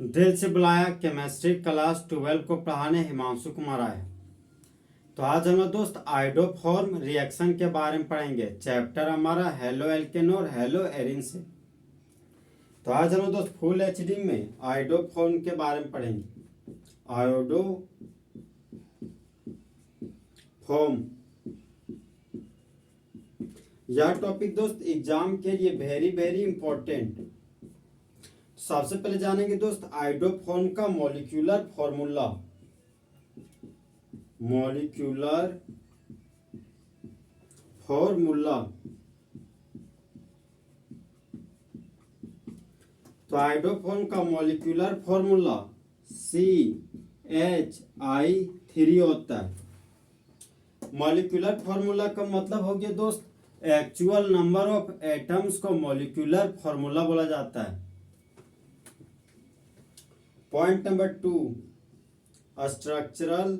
दिल से बुलाया केमिस्ट्री क्लास 12 को पढ़ाने हिमांशु कुमार आए। तो आज हम लोग दोस्त आयोडोफॉर्म रिएक्शन के बारे में पढ़ेंगे। चैप्टर हमारा हेलो एल्केन और हेलो एरिन से। तो आज हम लोग दोस्त फुल एचडी में आयोडोफॉर्म के बारे में पढ़ेंगे। आयोडोफॉर्म यह टॉपिक दोस्त एग्जाम के लिए वेरी वेरी इंपॉर्टेंट। सबसे पहले जानेंगे दोस्त आयोडोफॉर्म का मॉलिक्यूलर फॉर्मूला। तो आयोडोफॉर्म का मॉलिक्यूलर फॉर्मूला CH3 होता है। मॉलिक्यूलर फॉर्मूला का मतलब हो गया दोस्त एक्चुअल नंबर ऑफ एटम्स को मॉलिक्यूलर फॉर्मूला बोला जाता है। Point number 2, structural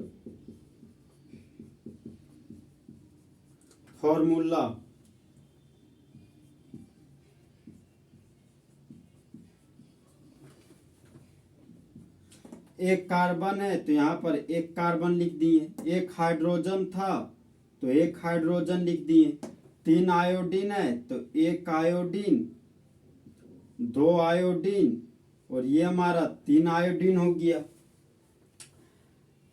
formula. एक कार्बन है तो यहाँ पर एक कार्बन लिख दिए, एक हाइड्रोजन था तो एक हाइड्रोजन लिख दिए, 3 आयोडीन है तो एक आयोडीन, 2 आयोडीन और ये हमारा 3 आयोडीन हो गया।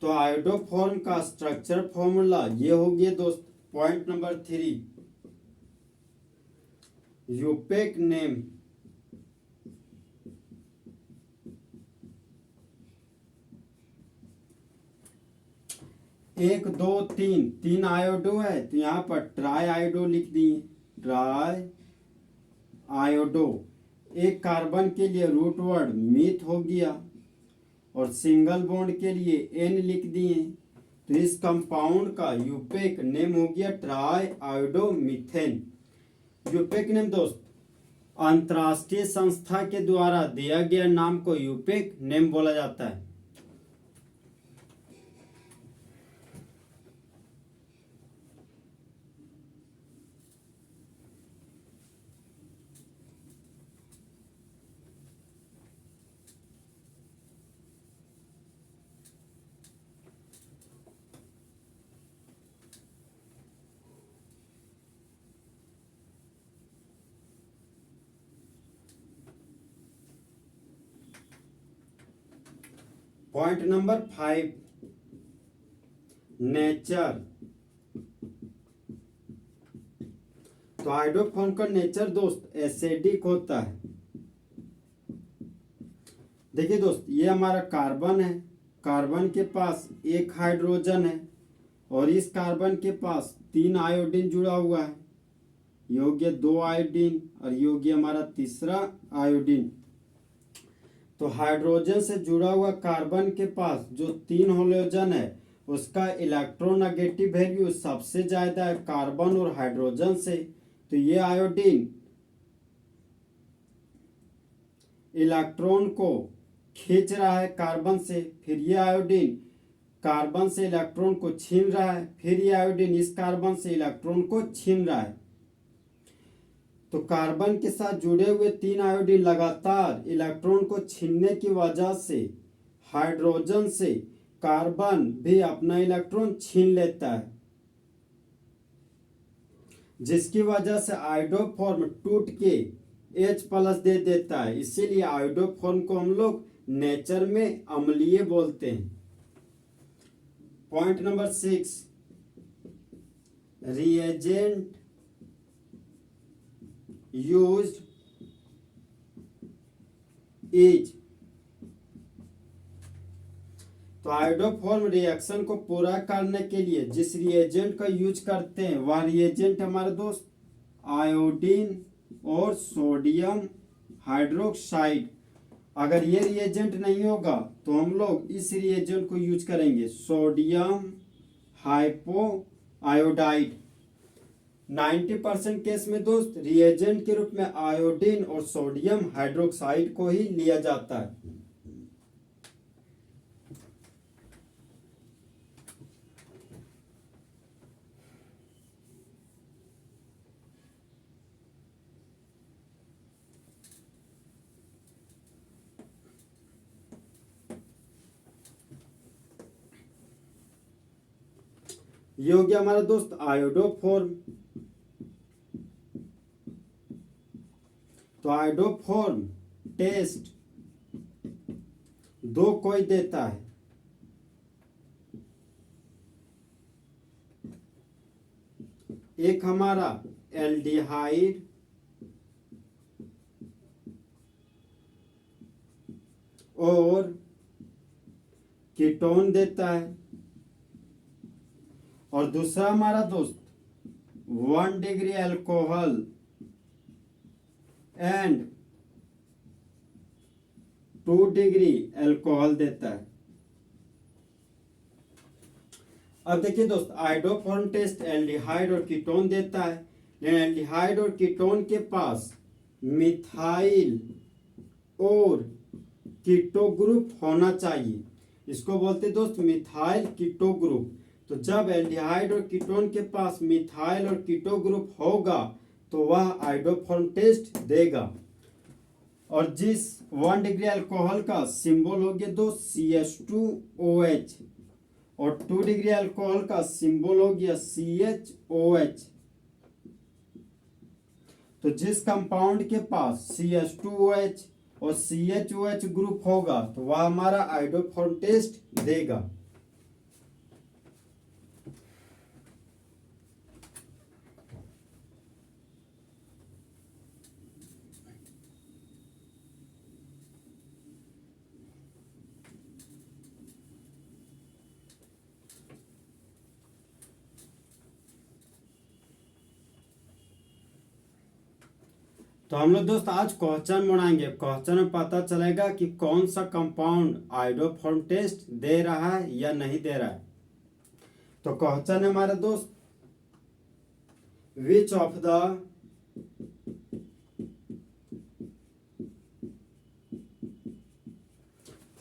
तो आयोडोफॉर्म का स्ट्रक्चर फॉर्मूला ये हो गया दोस्त। पॉइंट नंबर 3, यूपेक नेम। एक दो तीन, 3 आयोडो है तो यहाँ पर ट्राई आयोडो लिख दिए, ट्राई आयोडो। एक कार्बन के लिए रूट वर्ड मीथ हो गया और सिंगल बॉन्ड के लिए N लिख दिए। तो इस कंपाउंड का यूपेक नेम हो गया ट्राई आयोडो मीथेन। यूपेक नेम दोस्त अंतरराष्ट्रीय संस्था के द्वारा दिया गया नाम को यूपेक नेम बोला जाता है। Point number 5, nature. तो आयोडोफॉर्म का नेचर दोस्त एसिडिक होता है। देखिए दोस्त ये हमारा कार्बन है, कार्बन के पास एक हाइड्रोजन है और इस कार्बन के पास 3 आयोडीन जुड़ा हुआ है। ये हो गया 2 आयोडीन और ये हो गया हमारा तीसरा आयोडीन। तो हाइड्रोजन से जुड़ा हुआ कार्बन के पास जो 3 हाइड्रोजन है उसका इलेक्ट्रोनेगेटिव वैल्यू सबसे ज्यादा है कार्बन और हाइड्रोजन से। तो ये आयोडीन इलेक्ट्रॉन को खींच रहा है कार्बन से, फिर ये आयोडीन कार्बन से इलेक्ट्रॉन को छीन रहा है, फिर ये आयोडीन इस कार्बन से इलेक्ट्रॉन को छीन रहा है। तो कार्बन के साथ जुड़े हुए 3 आयोडीन लगातार इलेक्ट्रॉन को छीनने की वजह से हाइड्रोजन से कार्बन भी अपना इलेक्ट्रॉन छीन लेता है, जिसकी वजह से आयोडोफॉर्म टूट के H+ दे देता है। इसीलिए आयोडोफॉर्म को हम लोग नेचर में अम्लीय बोलते हैं। Point number 6, reagent used is. तो आयोडोफॉर्म रिएक्शन को पूरा करने के लिए जिस रिएजेंट का यूज करते हैं वह रिएजेंट हमारे दोस्त आयोडीन और सोडियम हाइड्रोक्साइड। अगर ये रिएजेंट नहीं होगा तो हम लोग इस रिएजेंट को यूज करेंगे, सोडियम हाइपो आयोडाइड। 90% केस में दोस्त रिएजेंट के रूप में आयोडीन और सोडियम हाइड्रोक्साइड को ही लिया जाता है। ये हो गया हमारा दोस्त आयोडोफॉर्म। तो आयोडोफॉर्म टेस्ट दो कोई देता है, एक हमारा एल्डिहाइड और कीटोन देता है, और दूसरा हमारा दोस्त 1 degree alcohol and 2 degree alcohol देता है। अब देखिए दोस्त, आयोडोफॉर्म टेस्ट एल्डिहाइड और कीटोन देता है, लेकिन एल्डिहाइड और कीटोन के पास मिथाइल और कीटो ग्रुप होना चाहिए। इसको बोलते दोस्त मिथाइल कीटो ग्रुप। तो जब एल्डिहाइड और कीटोन के पास मिथाइल और कीटो ग्रुप होगा तो वह आयोडोफॉर्म टेस्ट देगा। और जिस 1 डिग्री अल्कोहल का सिंबल हो गया दोस्त CH2OH और 2 डिग्री अल्कोहल का सिंबल हो गया CHOH। तो जिस कंपाउंड के पास CH2OH और CHOH ग्रुप होगा तो वह हमारा आयोडोफॉर्म टेस्ट देगा। तो हम लोग दोस्त आज क्वेश्चन बनाएंगे। क्वेश्चन में पता चलेगा कि कौन सा कंपाउंड आयोडोफॉर्म टेस्ट दे रहा है या नहीं दे रहा है। तो क्वेश्चन है हमारा दोस्त, which of the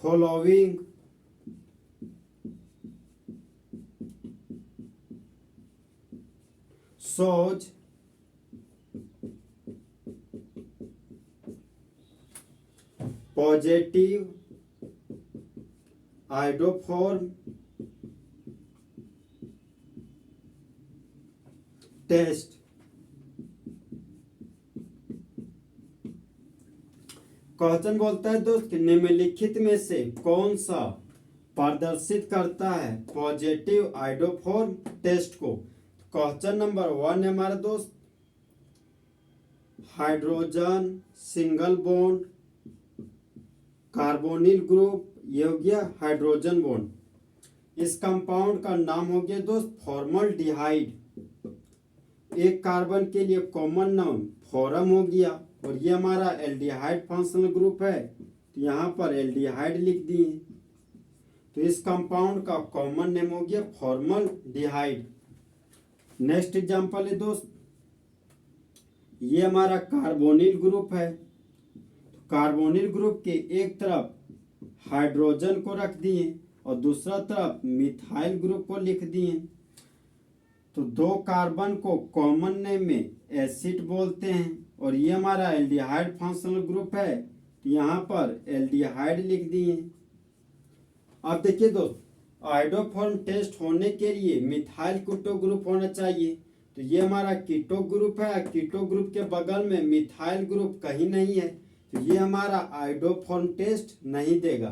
following shows positive iodoform टेस्ट। क्वेश्चन बोलता है दोस्त कि निम्नलिखित में से कौन सा प्रदर्शित करता है पॉजिटिव आयोडोफॉर्म टेस्ट को। क्वेश्चन नंबर 1 है हमारा दोस्त, hydrogen single bond carbonyl group, ये हो गया हाइड्रोजन बॉन्ड। इस कंपाउंड का नाम हो गया दोस्त फॉर्मल्डिहाइड। एक कार्बन के लिए कॉमन नाम फॉरम हो गया, और ये हमारा एल्डिहाइड फंक्शनल ग्रुप है, तो यहाँ पर एल्डिहाइड लिख दिए। तो इस कंपाउंड का कॉमन नेम हो गया फॉर्मल्डिहाइड। नेक्स्ट एग्जांपल है दोस्त, ये हमारा कार्बोनिल ग्रुप है। कार्बोनिल ग्रुप के एक तरफ हाइड्रोजन को रख दिए और दूसरा तरफ मिथाइल ग्रुप को लिख दिए। तो दो कार्बन को कॉमन नेम में एसिड बोलते हैं, और ये हमारा एल्डिहाइड फंक्शनल ग्रुप है, तो यहाँ पर एल्डिहाइड लिख दिए। अब देखिए दोस्त, आयोडोफॉर्म टेस्ट होने के लिए मिथाइल कीटो ग्रुप होना चाहिए। तो ये हमारा कीटो ग्रुप है, कीटो ग्रुप के बगल में मिथाइल ग्रुप कहीं नहीं है, तो ये हमारा आयोडोफॉर्म टेस्ट नहीं देगा।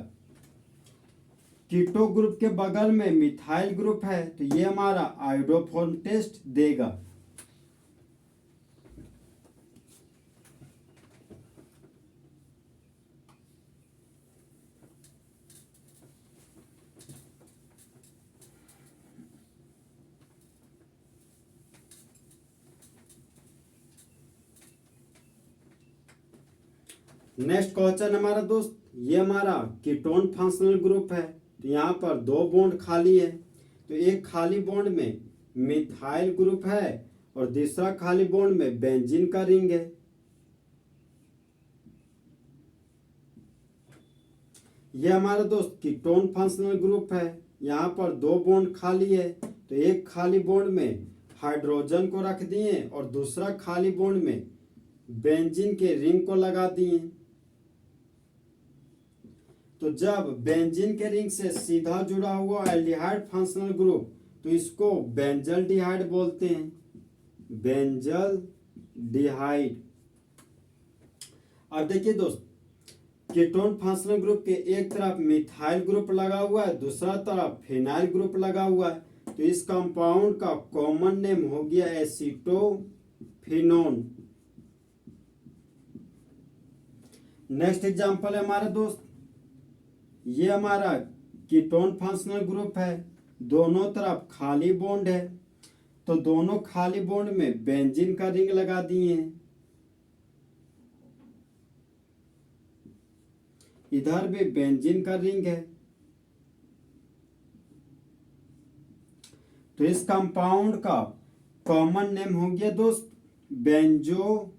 कीटो ग्रुप के बगल में मिथाइल ग्रुप है, तो ये हमारा आयोडोफॉर्म टेस्ट देगा। नेक्स्ट क्वेश्चन हमारा दोस्त, ये हमारा कीटोन फंक्शनल ग्रुप है, तो यहाँ पर 2 बॉन्ड खाली है। तो एक खाली बॉन्ड में मिथाइल ग्रुप है और दूसरा खाली बॉन्ड में बेंजीन का रिंग है। ये हमारा दोस्त कीटोन फंक्शनल ग्रुप है, यहाँ पर 2 बॉन्ड खाली है। तो एक खाली बॉन्ड में हाइड्रोजन को रख दिए और दूसरा खाली बॉन्ड में बेंजीन के रिंग को लगा दिए। तो जब बेंजीन के रिंग से सीधा जुड़ा हुआ एल्डिहाइड फंक्शनल ग्रुप तो इसको बेंजल डिहाइड बोलते हैं, बेंजल डिहाइड। अब देखिए दोस्त, कीटोन फंक्शनल ग्रुप के एक तरफ मिथाइल ग्रुप लगा हुआ है, दूसरा तरफ फिनाइल ग्रुप लगा हुआ है, तो इस कंपाउंड का कॉमन नेम हो गया एसीटोफिनोन। नेक्स्ट एग्जांपल है हमारा दोस्त, ये हमारा कीटोन फंक्शनल ग्रुप है, दोनों तरफ खाली बॉन्ड है, तो दोनों खाली बॉन्ड में बेंजीन का रिंग लगा दिए हैं, इधर भी बेंजीन का रिंग है, तो इस कंपाउंड का कॉमन नेम हो गया दोस्त बेंजोफिनोन।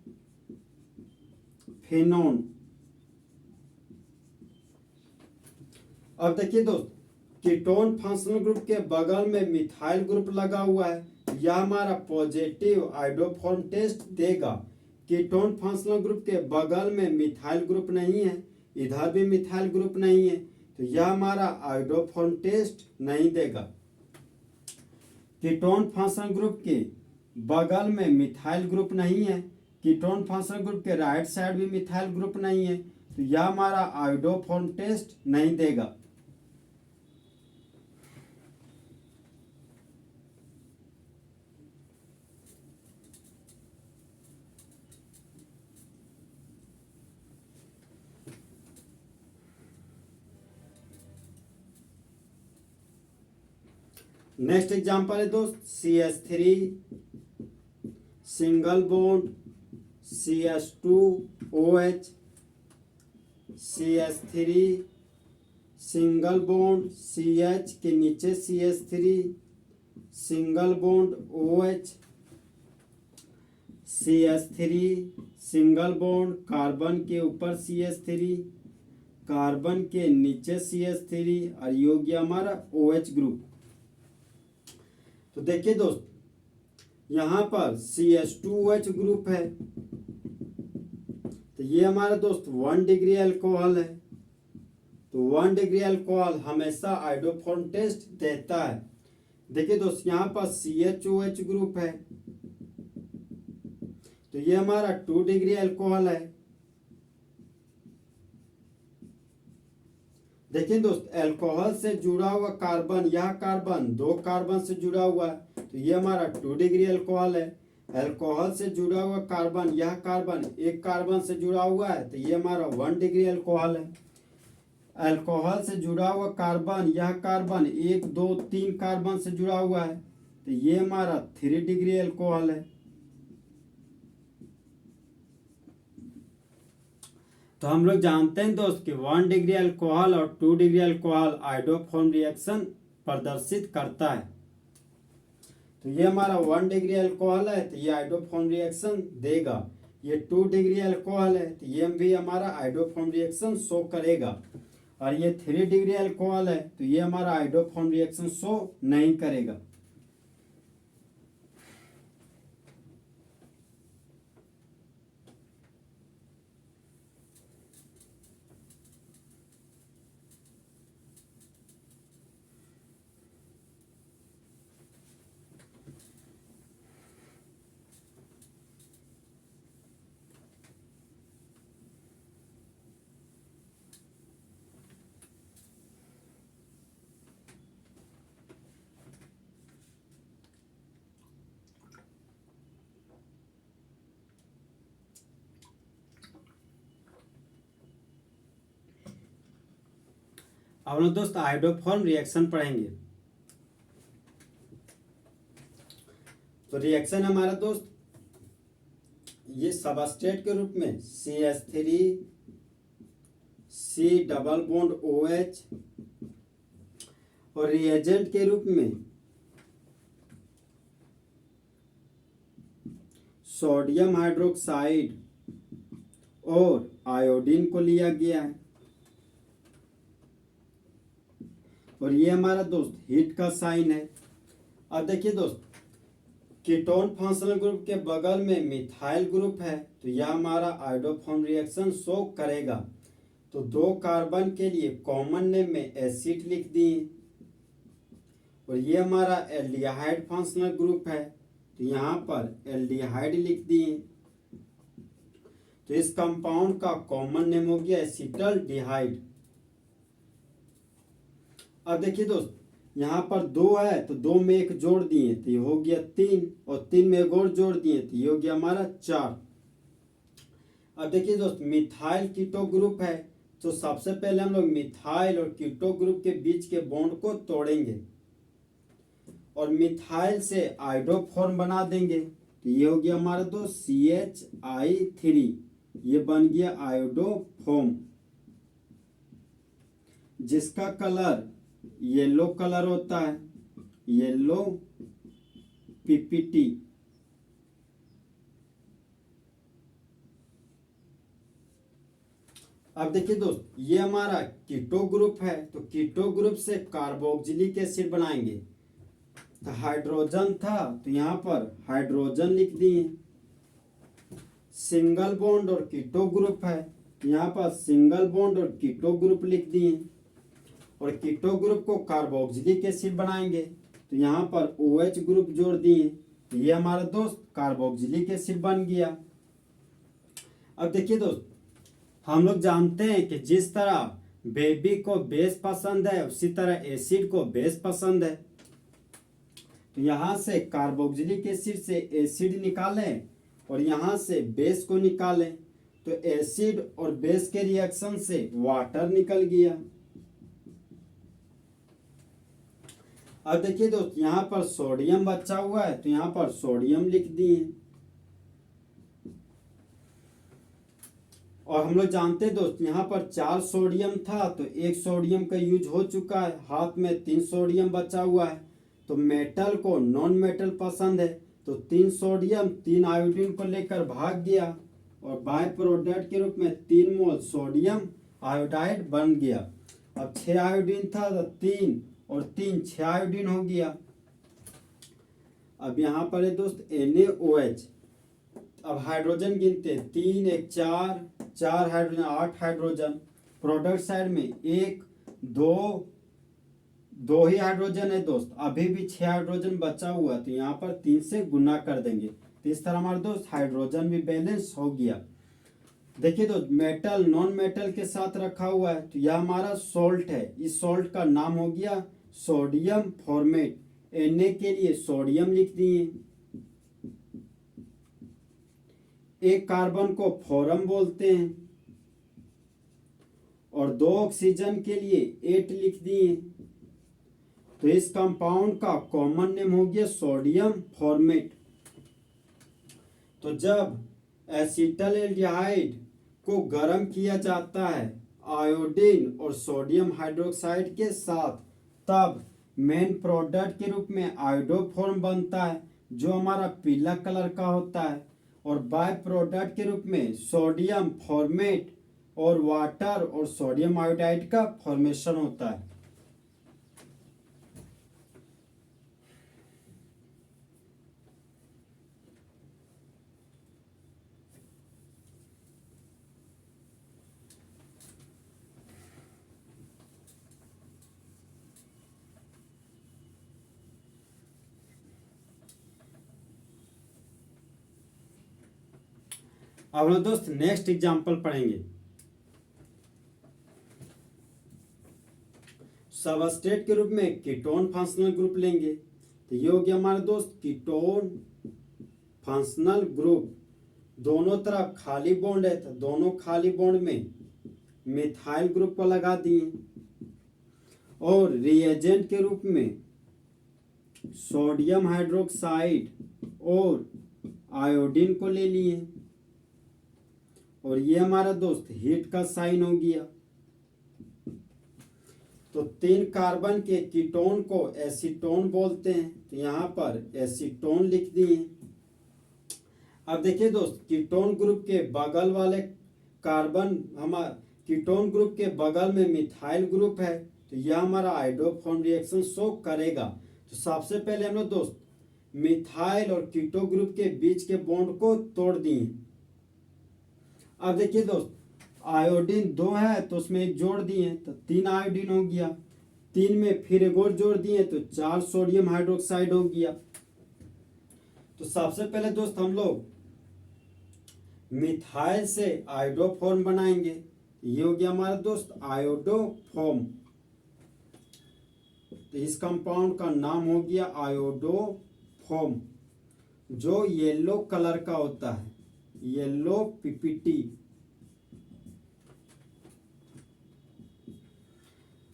अब देखिए दोस्त, कीटोन फंक्शनल ग्रुप के बगल में मिथाइल ग्रुप लगा हुआ है, यह हमारा पॉजिटिव आयोडोफॉर्म टेस्ट देगा। कीटोन फंक्शनल ग्रुप के बगल में मिथाइल ग्रुप नहीं है, इधर भी मिथाइल ग्रुप नहीं है, तो यह हमारा आयोडोफॉर्म टेस्ट नहीं देगा। कीटोन फंक्शनल ग्रुप के बगल में मिथाइल ग्रुप नहीं है, कीटोन फंक्शनल ग्रुप के राइट साइड भी मिथाइल ग्रुप नहीं है, तो यह हमारा आयोडोफॉर्म टेस्ट नहीं देगा। नेक्स्ट एग्जांपल है दोस्त, CH3 single bond CH2OH, CH3 single bond CH के नीचे CH3 single bond OH, CH3 single bond carbon के ऊपर CH3 कार्बन के नीचे CH3, और ये हो गया हमारा OH ग्रुप। तो देखिए दोस्त, यहाँ पर CH2OH ग्रुप है, तो ये हमारा दोस्त 1 डिग्री अल्कोहल है, तो 1 डिग्री अल्कोहल हमेशा आयोडोफॉर्म टेस्ट देता है। देखिए दोस्त, यहाँ पर CHOH ग्रुप है, तो ये हमारा 2 डिग्री अल्कोहल है। देखिए दोस्त, अल्कोहल से जुड़ा हुआ कार्बन, यह कार्बन 2 कार्बन से जुड़ा हुआ है, तो ये हमारा 2 डिग्री अल्कोहल है। अल्कोहल से जुड़ा हुआ कार्बन, यह कार्बन 1 कार्बन से जुड़ा हुआ है, तो ये हमारा 1 डिग्री अल्कोहल है। अल्कोहल से जुड़ा हुआ कार्बन, यह कार्बन 1 2 3 कार्बन से जुड़ा हुआ है, तो ये हमारा 3 डिग्री अल्कोहल है। तो हम लोग जानते हैं दोस्त कि 1 डिग्री अल्कोहल और 2 डिग्री अल्कोहल आयोडोफॉर्म रिएक्शन प्रदर्शित करता है, तो ये हमारा 1 डिग्री अल्कोहल है, तो ये आयोडोफॉर्म रिएक्शन देगा। ये 2 डिग्री अल्कोहल है, तो ये भी हमारा आयोडोफॉर्म रिएक्शन शो करेगा, और ये 3 डिग्री अल्कोहल है, तो ये हमारा आयोडोफॉर्म रिएक्शन शो नहीं करेगा। अब लोग दोस्त आयोडोफॉर्म रिएक्शन पढ़ेंगे। तो रिएक्शन हमारा दोस्त, ये सबस्ट्रेट के रूप में CH3 C double bond OH, और रिएजेंट के रूप में सोडियम हाइड्रोक्साइड और आयोडीन को लिया गया है, और ये हमारा दोस्त हीट का साइन है। अब देखिए दोस्त, कीटोन फंक्शनल ग्रुप के बगल में मिथाइल ग्रुप है, तो यह हमारा आयोडोफॉर्म रिएक्शन शो करेगा। तो 2 कार्बन के लिए कॉमन नेम में एसिड लिख दिए, और ये हमारा एल्डिहाइड फंक्शनल ग्रुप है, तो यहाँ पर एल्डिहाइड लिख दिए। तो इस कंपाउंड का कॉमन नेम हो गया एसिटल डिहाइड। अब देखिए दोस्त, यहाँ पर 2 है तो 2 में एक जोड़ दिए तो ये हो गया 3, और 3 में एक और जोड़ दिए तो ये हो गया हमारा 4। अब देखिए दोस्त, मिथाइल कीटो ग्रुप है, तो सबसे पहले हम लोग मिथाइल और कीटो ग्रुप के बीच के बॉन्ड को तोड़ेंगे और मिथाइल से आयोडो फॉर्म बना देंगे। तो ये हो गया हमारा दोस्त CHI3, ये बन गया आयोडो फॉर्म, जिसका कलर येलो कलर होता है, येलो PPT। अब देखिए दोस्त, ये हमारा कीटो ग्रुप है, तो कीटो ग्रुप से कार्बोक्सिलिक एसिड बनाएंगे। तो हाइड्रोजन था तो यहाँ पर हाइड्रोजन लिख दिए। सिंगल बॉन्ड और कीटो ग्रुप है, यहाँ पर सिंगल बॉन्ड और कीटो ग्रुप लिख दिए। और कीटो ग्रुप को कार्बोक्सिलिक एसिड बनाएंगे, तो यहाँ पर OH ग्रुप जोड़ दिए, तो ये हमारा दोस्त कार्बोक्सिलिक एसिड बन गया। अब देखिए दोस्त, हम लोग जानते हैं कि जिस तरह बेबी को बेस पसंद है उसी तरह एसिड को बेस पसंद है। तो यहाँ से कार्बोक्सिलिक एसिड से एसिड निकालें और यहाँ से बेस को निकालें, तो एसिड और बेस के रिएक्शन से वाटर निकल गया। अब देखिए दोस्त, यहाँ पर सोडियम बचा हुआ है, तो यहाँ पर सोडियम लिख दिए। और हम लोग जानते हैं दोस्त, यहाँ पर 4 सोडियम था तो 1 सोडियम का यूज हो चुका है, हाथ में 3 सोडियम बचा हुआ है। तो मेटल को नॉन मेटल पसंद है, तो 3 सोडियम 3 आयोडीन को लेकर भाग गया और बाय प्रोडक्ट के रूप में 3 मोल सोडियम आयोडाइड बन गया। अब 6 आयोडीन था तो 3 और 3 6 आयोडीन हो गया। अब यहाँ पर है दोस्त NaOH। अब हाइड्रोजन गिनते, 3 1 4, 4 हाइड्रोजन 8 हाइड्रोजन। प्रोडक्ट साइड में 1 2 ही हाइड्रोजन है दोस्त, अभी भी 6 हाइड्रोजन बचा हुआ, तो यहाँ पर 3 से गुना कर देंगे। तो इस तरह हमारे दोस्त हाइड्रोजन भी बैलेंस हो गया। देखिए दोस्त, मेटल नॉन मेटल के साथ रखा हुआ है, तो यह हमारा सोल्ट है। इस सोल्ट का नाम हो गया सोडियम फॉर्मेट। Na के लिए सोडियम लिख दिए। एक कार्बन को फोरम बोलते हैं और 2 ऑक्सीजन के लिए 8 लिख दिए। तो इस कंपाउंड का कॉमन नेम हो गया सोडियम फॉर्मेट। तो जब एसिटल एल्डिहाइड को गर्म किया जाता है आयोडीन और सोडियम हाइड्रोक्साइड के साथ, तब मेन प्रोडक्ट के रूप में आयोडो फॉर्म बनता है, जो हमारा पीला कलर का होता है। और बाय प्रोडक्ट के रूप में सोडियम फॉर्मेट और वाटर और सोडियम आयोडाइड का फॉर्मेशन होता है। अब हम दोस्त नेक्स्ट एग्जांपल पढ़ेंगे। सबस्ट्रेट के रूप में कीटोन फंक्शनल ग्रुप लेंगे, तो ये हो गया हमारा दोस्त कीटोन फंक्शनल ग्रुप। दोनों तरफ खाली बॉन्ड है, तो दोनों खाली बॉन्ड में मिथाइल ग्रुप को लगा दिए और रिएजेंट के रूप में सोडियम हाइड्रोक्साइड और आयोडीन को ले लिए। और ये हमारा दोस्त हीट का साइन हो गया। तो 3 कार्बन के कीटोन को एसीटोन बोलते हैं, तो यहाँ पर एसीटोन लिख दिए। अब देखिए दोस्त, कीटोन ग्रुप के बगल वाले कार्बन, हमारा कीटोन ग्रुप के बगल में मिथाइल ग्रुप है, तो यह हमारा आयोडो फॉर्म रिएक्शन शो करेगा। तो सबसे पहले हम लोग दोस्त मिथाइल और कीटो ग्रुप के बीच के बॉन्ड को तोड़ दिए। अब देखिए दोस्त, आयोडीन 2 है तो उसमें 1 जोड़ दिए, तो 3 आयोडीन हो गया। 3 में फिर एक और जोड़ दिए तो 4 सोडियम हाइड्रोक्साइड हो गया। तो सबसे पहले दोस्त हम लोग मिथाइल से आयोडोफॉर्म बनाएंगे। ये हो गया हमारा दोस्त आयोडोफॉर्म। तो इस कंपाउंड का नाम हो गया आयोडोफॉर्म, जो येलो कलर का होता है, येलो पीपीटी।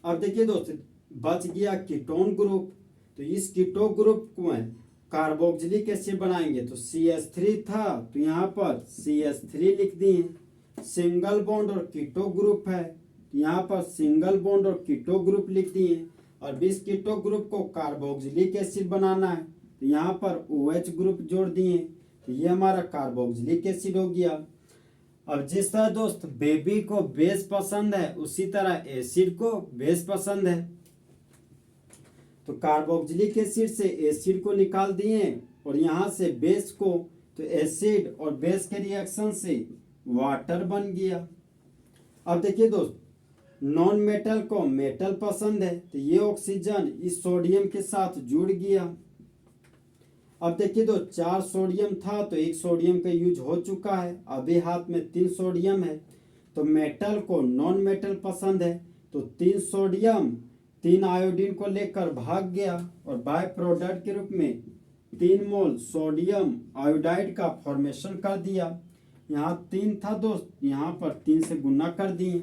अब देखिए दोस्त, बच गया कीटोन ग्रुप। तो इस कीटो ग्रुप को कार्बोक्सिलिक एसिड बनाएंगे। तो CH3 था तो यहाँ पर CH3 लिख दिए। सिंगल बॉन्ड और कीटो ग्रुप है तो यहाँ पर सिंगल बॉन्ड और कीटो ग्रुप लिख दिए। और इस कीटो ग्रुप को कार्बोक्सिलिक एसिड बनाना है तो यहाँ पर OH ग्रुप जोड़ दिए। तो ये हमारा कार्बोक्सिलिक एसिड हो गया। अब जिस तरह दोस्त बेबी को बेस पसंद है, उसी तरह एसिड को बेस पसंद है। तो कार्बोक्सिलिक एसिड से एसिड को निकाल दिए और यहाँ से बेस को, तो एसिड और बेस के रिएक्शन से वाटर बन गया। अब देखिए दोस्त, नॉन मेटल को मेटल पसंद है तो ये ऑक्सीजन इस सोडियम के साथ जुड़ गया। अब देखिए तो 4 सोडियम था तो 1 सोडियम का यूज हो चुका है। अभी हाथ में 3 सोडियम है। तो मेटल को नॉन मेटल पसंद है तो 3 सोडियम 3 आयोडीन को लेकर भाग गया और बाय प्रोडक्ट के रूप में 3 मोल सोडियम आयोडाइड का फॉर्मेशन कर दिया। यहाँ 3 था दोस्त, यहाँ पर 3 से गुना कर दिए।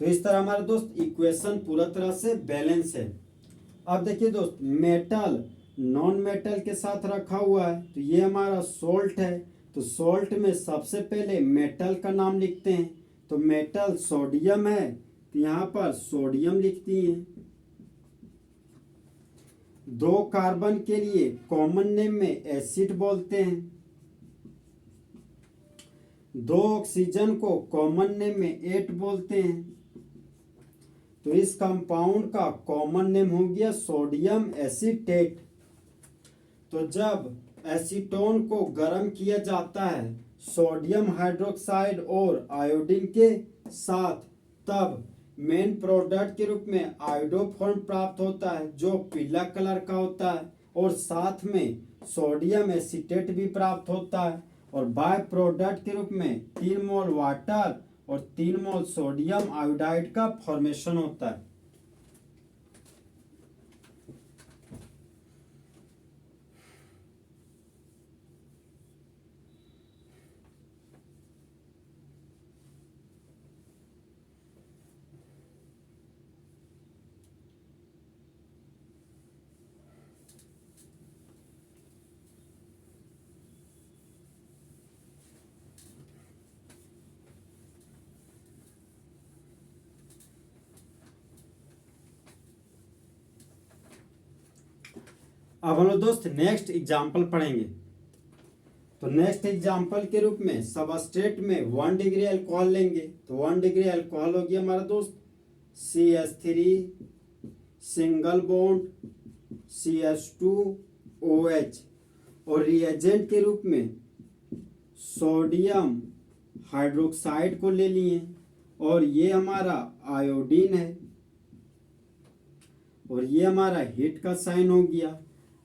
तो इस तरह हमारा दोस्त इक्वेशन पूरा तरह से बैलेंस है। अब देखिए दोस्त, मेटल नॉन मेटल के साथ रखा हुआ है तो ये हमारा सोल्ट है। तो सोल्ट में सबसे पहले मेटल का नाम लिखते हैं। तो मेटल सोडियम है तो यहाँ पर सोडियम लिख दिए। 2 कार्बन के लिए कॉमन नेम में एसिड बोलते हैं। 2 ऑक्सीजन को कॉमन नेम में एट बोलते हैं। तो इस कंपाउंड का कॉमन नेम हो गया सोडियम एसीटेट। तो जब एसीटोन को गर्म किया जाता है सोडियम हाइड्रोक्साइड और आयोडीन के साथ, तब मेन प्रोडक्ट के रूप में आयोडोफॉर्म प्राप्त होता है जो पीला कलर का होता है, और साथ में सोडियम एसीटेट भी प्राप्त होता है। और बाय प्रोडक्ट के रूप में 3 मोल वाटर और 3 मोल सोडियम आयोडाइड का फॉर्मेशन होता है। अब हम लोग दोस्त नेक्स्ट एग्जाम्पल पढ़ेंगे। तो नेक्स्ट एग्जाम्पल के रूप में सबस्ट्रेट में 1 डिग्री अल्कोहल लेंगे। तो 1 डिग्री अल्कोहल हो गया हमारा दोस्त CH3 सिंगल बॉन्ड CH2OH, और रिएजेंट के रूप में सोडियम हाइड्रोक्साइड को ले लिए, और ये हमारा आयोडीन है और ये हमारा हीट का साइन हो गया।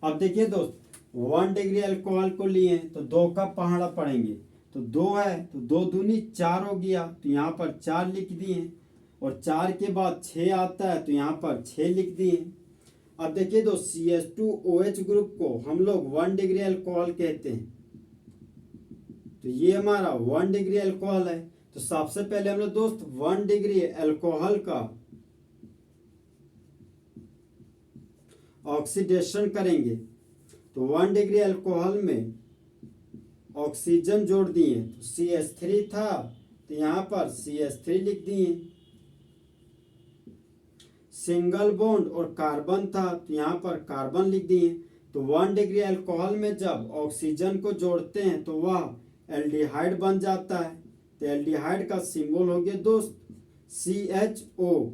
अब देखिए दोस्त, 1 डिग्री अल्कोहल को लिए तो 2 का पहाड़ा पड़ेंगे। तो 2 है तो 2 दूनी 4 हो गया, तो यहाँ पर 4 लिख दिए। और 4 के बाद 6 आता है तो यहाँ पर 6 लिख दिए। अब देखिए दोस्त, CH2OH ग्रुप को हम लोग 1 डिग्री अल्कोहल कहते हैं। तो ये हमारा 1 डिग्री अल्कोहल है। तो सबसे पहले हम लोग दोस्त 1 डिग्री अल्कोहल का ऑक्सीडेशन करेंगे। तो 1 डिग्री अल्कोहल में ऑक्सीजन जोड़ दिए। तो CH3 था तो यहाँ पर CH3 लिख दिए। सिंगल बॉन्ड और कार्बन था तो यहाँ पर कार्बन लिख दिए। तो 1 डिग्री अल्कोहल में जब ऑक्सीजन को जोड़ते हैं तो वह एल्डिहाइड बन जाता है। तो एल्डिहाइड का सिंबल हो गया दोस्त CHO।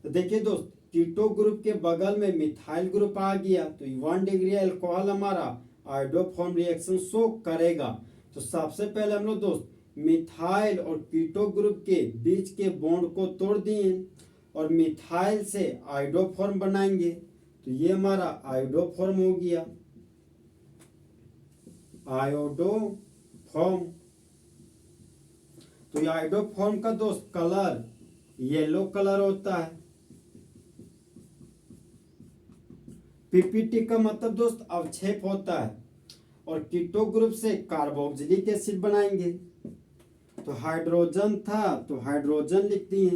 तो देखिए दोस्त, कीटो ग्रुप के बगल में मिथाइल ग्रुप आ गया। तो 1 डिग्री अल्कोहल हमारा आयोडोफॉर्म रिएक्शन शो करेगा। तो सबसे पहले हम लोग दोस्त मिथाइल और कीटो ग्रुप के बीच के बॉन्ड को तोड़ दिए और मिथाइल से आयोडोफॉर्म बनाएंगे। तो ये हमारा आयोडोफॉर्म हो गया, आयोडोफॉर्म। तो ये आयोडोफॉर्म का दोस्त कलर येलो कलर होता है। पीपीटी का मतलब दोस्त अवक्षेप होता है। और कीटो ग्रुप से कार्बोक्सिलिक एसिड बनाएंगे। तो हाइड्रोजन था तो हाइड्रोजन लिख दिए।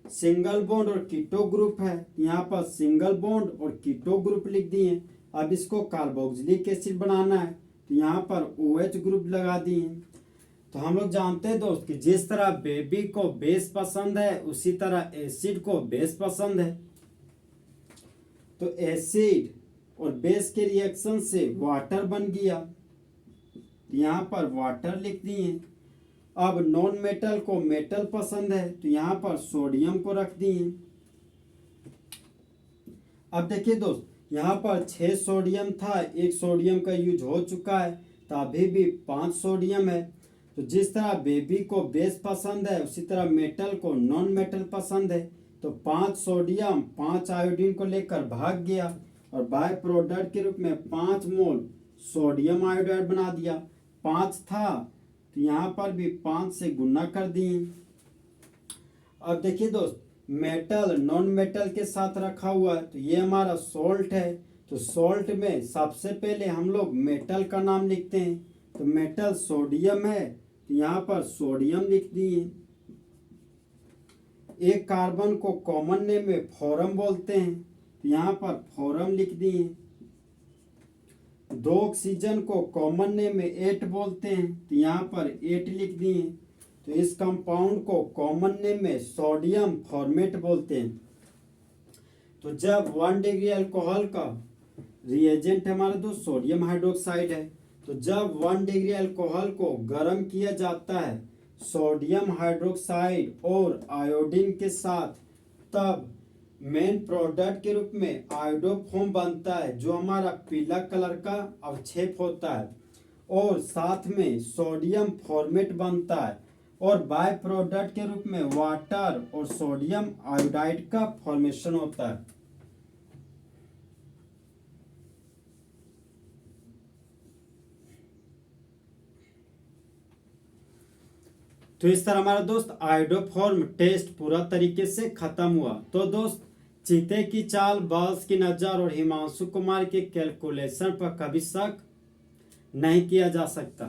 सिंगल बॉन्ड और कीटो ग्रुप है, यहाँ पर सिंगल बॉन्ड और कीटो ग्रुप लिख दिए। अब इसको कार्बोक्सिलिक एसिड बनाना है तो यहाँ पर OH ग्रुप लगा दिए। तो हम लोग जानते हैं दोस्त कि जिस तरह बेबी को बेस पसंद है उसी तरह एसिड को बेस पसंद है। तो एसिड और बेस के रिएक्शन से वाटर बन गया, तो यहाँ पर वाटर लिख दिए। अब नॉन मेटल को मेटल पसंद है तो यहाँ पर सोडियम को रख दिए। अब देखिए दोस्त, यहाँ पर 6 सोडियम था, 1 सोडियम का यूज हो चुका है तो अभी भी 5 सोडियम है। तो जिस तरह बेबी को बेस पसंद है उसी तरह मेटल को नॉन मेटल पसंद है। तो 5 सोडियम 5 आयोडीन को लेकर भाग गया और बाय प्रोडक्ट के रूप में 5 मोल सोडियम आयोडाइड बना दिया। 5 था तो यहाँ पर भी 5 से गुना कर दिए। अब देखिए दोस्त, मेटल नॉन मेटल के साथ रखा हुआ है तो ये हमारा सोल्ट है। तो सोल्ट में सबसे पहले हम लोग मेटल का नाम लिखते हैं। तो मेटल सोडियम है तो यहाँ पर सोडियम लिख दिए। एक कार्बन को कॉमन नेम में फोरम बोलते हैं तो यहाँ पर फोरम लिख दिए। 2 ऑक्सीजन को कॉमन नेम में 8 बोलते हैं तो यहाँ पर 8 लिख दिए। तो इस कंपाउंड को कॉमन नेम में सोडियम फॉर्मेट बोलते हैं। तो जब 1 डिग्री अल्कोहल का रिएजेंट हमारा दोस्त सोडियम हाइड्रोक्साइड है, तो जब 1 डिग्री अल्कोहल को गर्म किया जाता है सोडियम हाइड्रोक्साइड और आयोडीन के साथ, तब मेन प्रोडक्ट के रूप में आयोडोफॉर्म बनता है जो हमारा पीला कलर का अवक्षेप होता है और साथ में सोडियम फॉर्मेट बनता है और बाय प्रोडक्ट के रूप में वाटर और सोडियम आयोडाइड का फॉर्मेशन होता है। तो इस तरह हमारा दोस्त आयोडोफॉर्म टेस्ट पूरा तरीके से खत्म हुआ। तो दोस्त, चीते की चाल, बाल्स की नजर और हिमांशु कुमार के कैलकुलेशन पर कभी शक नहीं किया जा सकता।